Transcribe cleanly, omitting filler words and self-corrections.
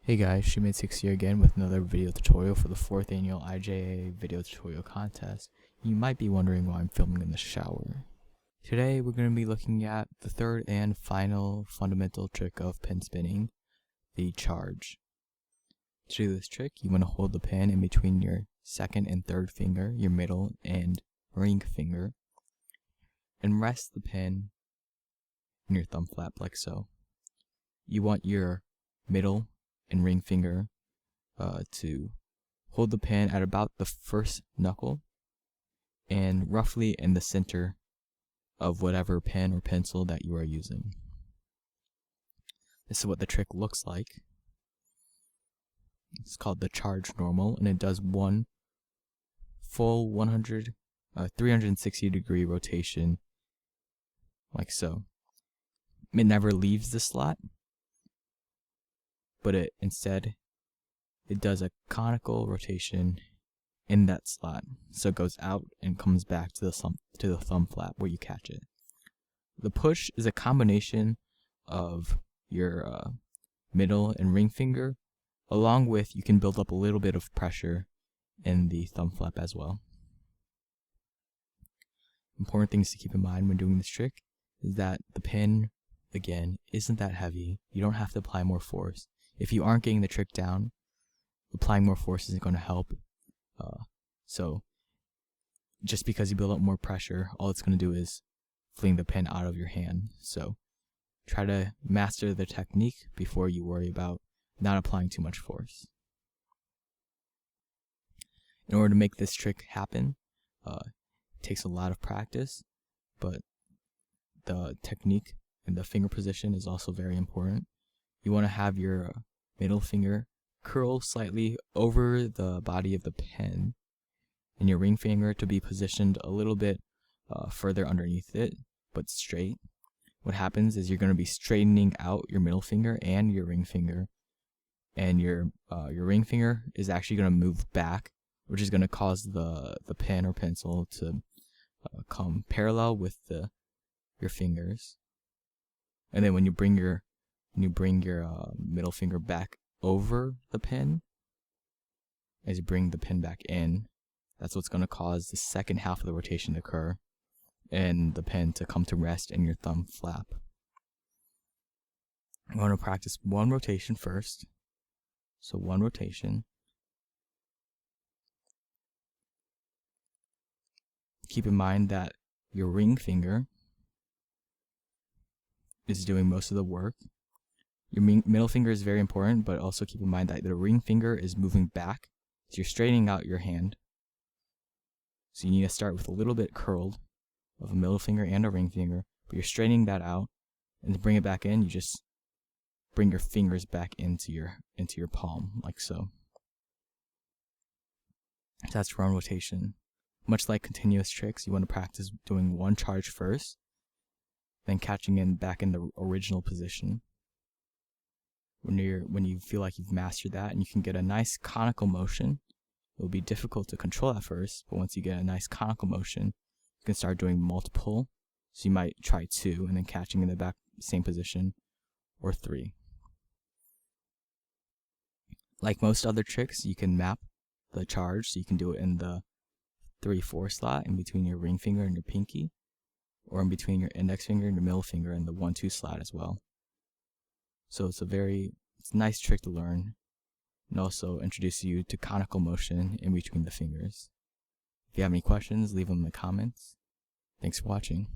Hey guys, Shumate6 here again with another video tutorial for the 4th annual IJA Video Tutorial Contest. You might be wondering why I'm filming in the shower. Today we're going to be looking at the third and final fundamental trick of pin spinning, the charge. To do this trick, you want to hold the pin in between your second and third finger, your middle and ring finger, and rest the pin in your thumb flap like so. You want your middle and ring finger to hold the pin at about the first knuckle and roughly in the center of whatever pen or pencil that you are using. This is what the trick looks like. It's called the charge normal, and it does one full 360 degree rotation like so. It never leaves the slot, but it does a conical rotation in that slot, so it goes out and comes back to the thumb flap where you catch it. The push is a combination of your middle and ring finger, along with you can build up a little bit of pressure in the thumb flap as well. Important things to keep in mind when doing this trick is that the pin, again, isn't that heavy. You don't have to apply more force. If you aren't getting the trick down, applying more force isn't going to help. So just because you build up more pressure, all it's going to do is fling the pin out of your hand. So try to master the technique before you worry about not applying too much force. In order to make this trick happen, it takes a lot of practice, but the technique and the finger position is also very important. You want to have your middle finger curl slightly over the body of the pen, and your ring finger to be positioned a little bit further underneath it, but straight. What happens is you're going to be straightening out your middle finger and your ring finger, and your ring finger is actually going to move back, which is going to cause the pen or pencil to come parallel with your fingers. And then when you bring your middle finger back over the pen, as you bring the pen back in, that's what's going to cause the second half of the rotation to occur and the pen to come to rest in your thumb flap. I'm going to practice one rotation first. So one rotation. Keep in mind that your ring finger is doing most of the work. Your middle finger is very important, but also keep in mind that the ring finger is moving back, so you're straightening out your hand. So you need to start with a little bit curled of a middle finger and a ring finger, but you're straightening that out, and to bring it back in, you just bring your fingers back into your palm, like so. That's one rotation. Much like continuous tricks, you want to practice doing one charge first, then catching in back in the original position. When you feel like you've mastered that and you can get a nice conical motion, it will be difficult to control at first, but once you get a nice conical motion, you can start doing multiple. So you might try 2 and then catching in the back same position, or 3. Like most other tricks, you can map the charge, so you can do it in the 3-4 slot in between your ring finger and your pinky, or in between your index finger and your middle finger and the 1-2 slot as well. So it's a nice trick to learn, and also introduce you to conical motion in between the fingers. If you have any questions, leave them in the comments. Thanks for watching.